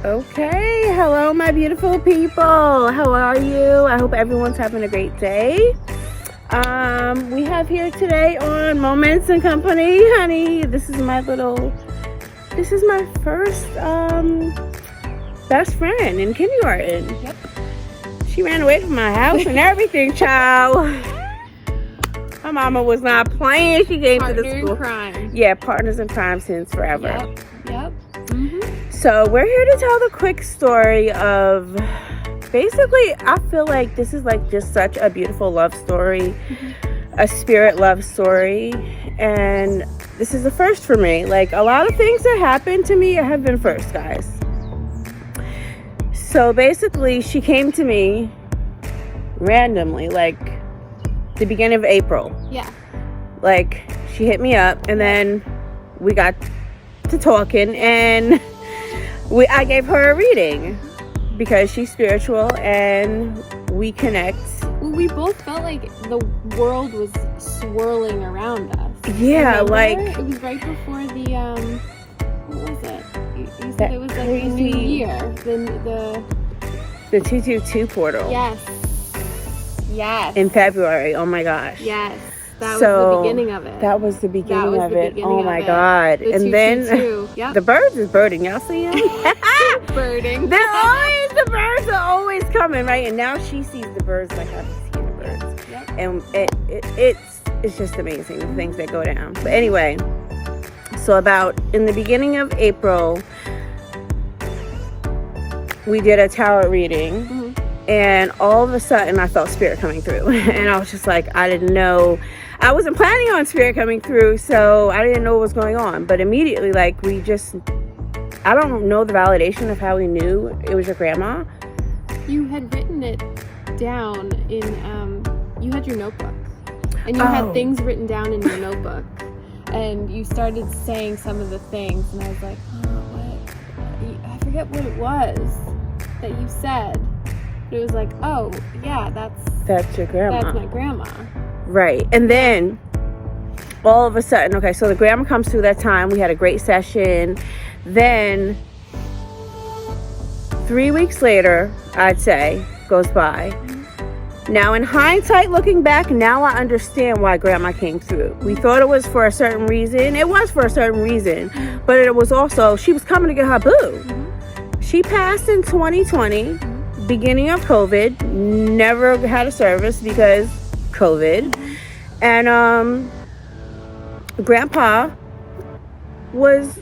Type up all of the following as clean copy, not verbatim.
Okay, hello my beautiful people. How are you? I hope everyone's having a great day. We have here today on Moments and Company, honey. This is my first best friend in kindergarten. Yep. She ran away from my house and everything, child. My mama was not playing. She came to the school. Partner in crime. Yeah, partners in crime since forever. Yep. Mm-hmm. So we're here to tell the quick story of, basically, I feel like this is like just such a beautiful love story, a spirit love story, and this is the first for me. Like, a lot of things that happened to me have been first, guys. So basically, she came to me randomly, like the beginning of April. Yeah. Like, she hit me up, and then we got to talking, and I gave her a reading because she's spiritual and we connect. Well, we both felt like the world was swirling around us. Yeah, Remember? like it was right before the what was it? You said it was like crazy, the new year. The 222 portal. Yes. In February. Oh my gosh. Yes. That was the beginning of it. That was the beginning of it. Oh my of God. The and then yep. the birds is birding. Y'all see them? Birding. The birds are always coming, right? And now she sees the birds like I've seen the birds. Yep. And it's just amazing, the things that go down. But anyway, so about in the beginning of April, we did a tarot reading. Mm-hmm. And all of a sudden, I felt spirit coming through. And I was just like, I didn't know. I wasn't planning on spirit coming through, so I didn't know what was going on. But immediately, like, I don't know the validation of how we knew it was your grandma. You had written it down in, you had your notebook. And you had things written down in your notebook. And you started saying some of the things. And I was like, what? I forget what it was that you said. It was like, oh, yeah, that's your grandma. That's my grandma. Right. And then all of a sudden, okay, so the grandma comes through that time. We had a great session. Then 3 weeks later, I'd say, goes by. Now, in hindsight, looking back, now I understand why grandma came through. We thought it was for a certain reason. It was for a certain reason. But it was also, she was coming to get her boo. She passed in 2020. Beginning of COVID, never had a service because COVID, and grandpa was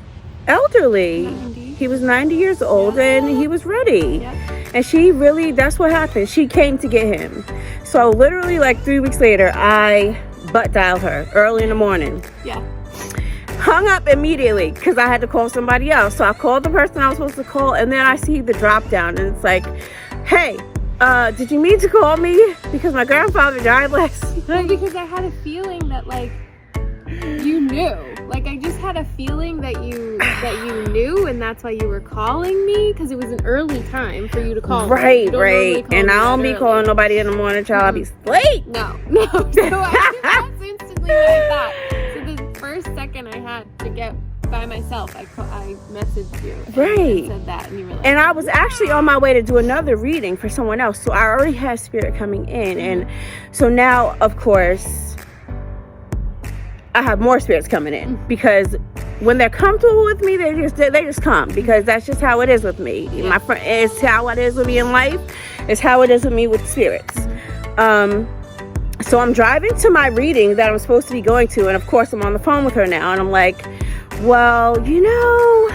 elderly. 90. He was 90 years old, and he was ready. Yep. And she really, that's what happened. She came to get him. So literally like 3 weeks later, I butt dialed her early in the morning. Yeah. Hung up immediately because I had to call somebody else. So I called the person I was supposed to call, and then I see the drop down, and it's like, hey, did you mean to call me? Because my grandfather died last night. Well, because I had a feeling that, like, you knew. Like, I just had a feeling that you knew, and that's why you were calling me, because it was an early time for you to call me. Right. And I don't be calling nobody in the morning, child. I'll be late. No. So that's instantly what I thought. So the first second I had to get by myself, I messaged you. Right. And said that, and you were like, And I was actually on my way to do another reading for someone else. So I already had spirit coming in. And so now, of course, I have more spirits coming in. Because when they're comfortable with me, they just come. Because that's just how it is with me. Yeah. My friend, it's how it is with me in life. It's how it is with me with spirits. So I'm driving to my reading that I'm supposed to be going to. And of course, I'm on the phone with her now. And I'm like, well, yesterday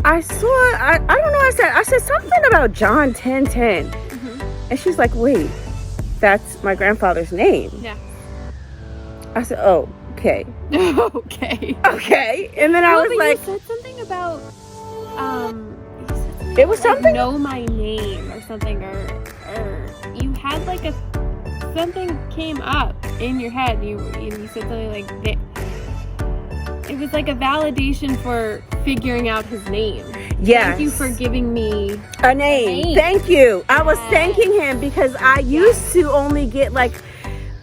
I don't know, I said something about John 10:10. And she's like, wait, that's my grandfather's name. Yeah. I said, oh, okay. Okay. And then I was like, you said something about, it was something, know my name or something, or you had like something came up in your head, and you said something like, it was like a validation for figuring out his name. Yes. Thank you for giving me a name. Thank you. I was thanking him because I used to only get like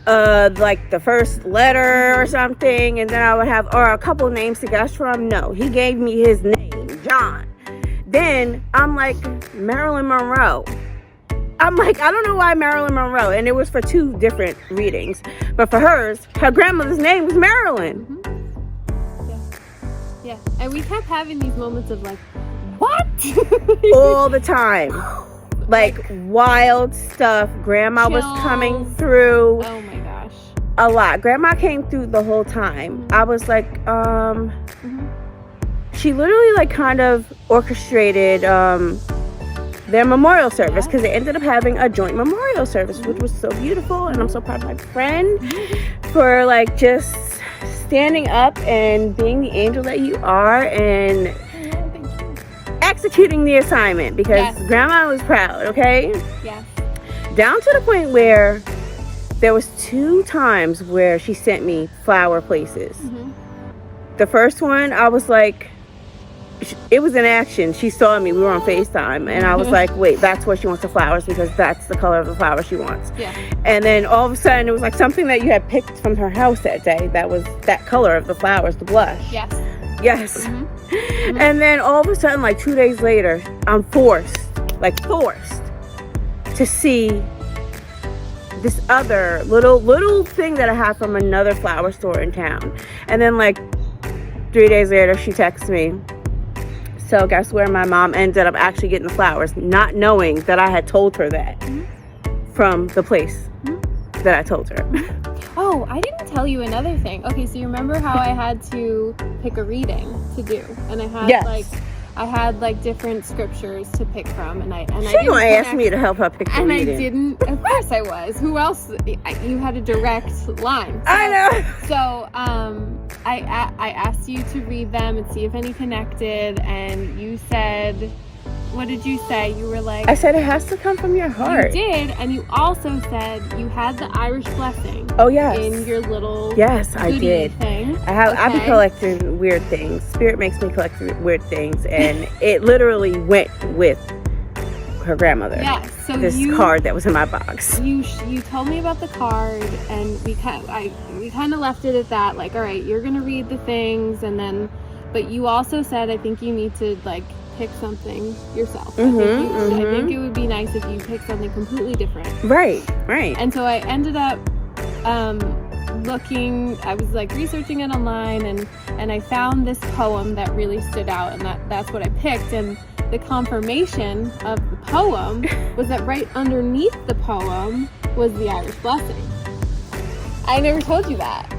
like the first letter or something, and then I would have or a couple names to guess from. No, he gave me his name, John. Then I'm like, Marilyn Monroe. I'm like, I don't know why Marilyn Monroe, and it was for 2 different readings, but for hers, her grandmother's name was Marilyn. Yeah, and we kept having these moments of like, what? All the time. Like wild stuff. Grandma was coming through. Oh my gosh. A lot. Grandma came through the whole time. I was like, she literally like kind of orchestrated their memorial service, because they ended up having a joint memorial service, which was so beautiful, and I'm so proud of my friend for like just standing up and being the angel that you are and executing the assignment, because grandma was proud. Okay. Yes. Down to the point where there was 2 times where she sent me flower places. The first one, I was like, it was in action. She saw me. We were on FaceTime, and I was like, wait, that's where she wants the flowers, because that's the color of the flower she wants. Yeah. And then all of a sudden, it was like something that you had picked from her house that day that was that color of the flowers, the blush. Yes. Yes. And then all of a sudden, like 2 days later, I'm forced to see this other little thing that I have from another flower store in town. And then like 3 days later, she texts me. So guess where my mom ended up actually getting the flowers, not knowing that I had told her that from the place that I told her. Oh, I didn't tell you another thing. Okay, so you remember how I had to pick a reading to do, and I had like different scriptures to pick from, and I didn't ask me to help her pick the reading. I didn't. Of course, I was. Who else? You had a direct line. So, I know. So, I asked you to read them and see if any connected, and you said, what did you say? You were like, I said it has to come from your heart. You did, and you also said you had the Irish blessing. Oh yes. In your little I did. Thing. I've been collecting weird things. Spirit makes me collect weird things, and it literally went with her grandmother. Yes. So this card that was in my box. You told me about the card, and we kind of left it at that. Like, all right, you're gonna read the things, and then, but you also said, I think you need to like pick something yourself. I think it would be nice if you pick something completely different. Right. And so I ended up looking, I was like researching it online, and I found this poem that really stood out, and that's what I picked. And the confirmation of the poem was that right underneath the poem was the Irish blessing. I never told you that.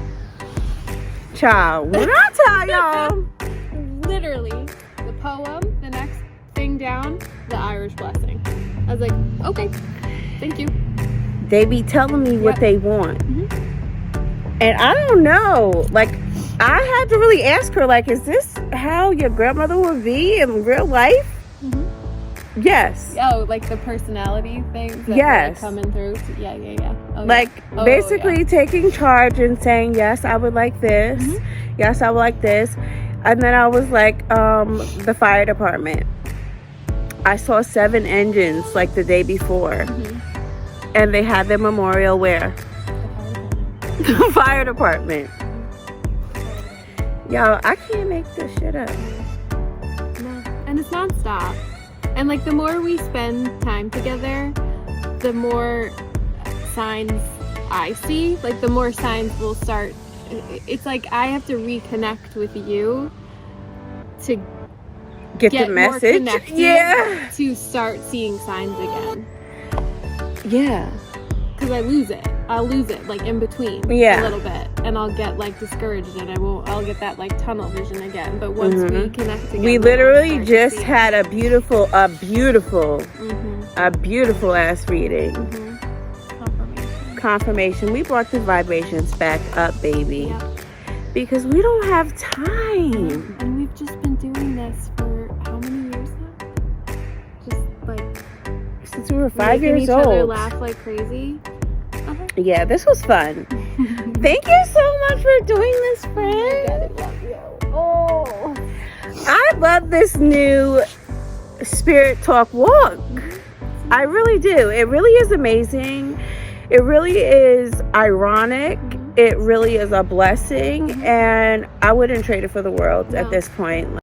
Child, when I tell y'all, literally the poem, the next thing down, the Irish blessing. I was like, okay, thank you. They be telling me what they want. And I don't know, like, I had to really ask her, like, is this how your grandmother would be in real life? Yes. Oh, like the personality things that yes. are coming through. Yeah. Oh, like basically taking charge and saying, yes, I would like this. Yes, I would like this. And then I was like, the fire department. I saw 7 engines like the day before. And they had their memorial where? The fire department. Yo, I can't make this shit up. No. And it's nonstop. And like the more we spend time together, the more signs I see. Like the more signs will start. It's like I have to reconnect with you to get the message. More connected to start seeing signs again. Yeah. Because I'll lose it like in between a little bit, and I'll get like discouraged, and I'll get that like tunnel vision again. But once we connect again, we literally just had a beautiful ass reading. Confirmation. We brought the vibrations back up, baby, because we don't have time. And we've just been doing this for how many years now? Just like since we were 5 years old. Making each other old. laugh like crazy. Yeah, this was fun. Thank you so much for doing this, friend. I love you. Oh, I love this new Spirit Talk walk. I really do. It really is amazing. It really is ironic. It really is a blessing, and I wouldn't trade it for the world at this point.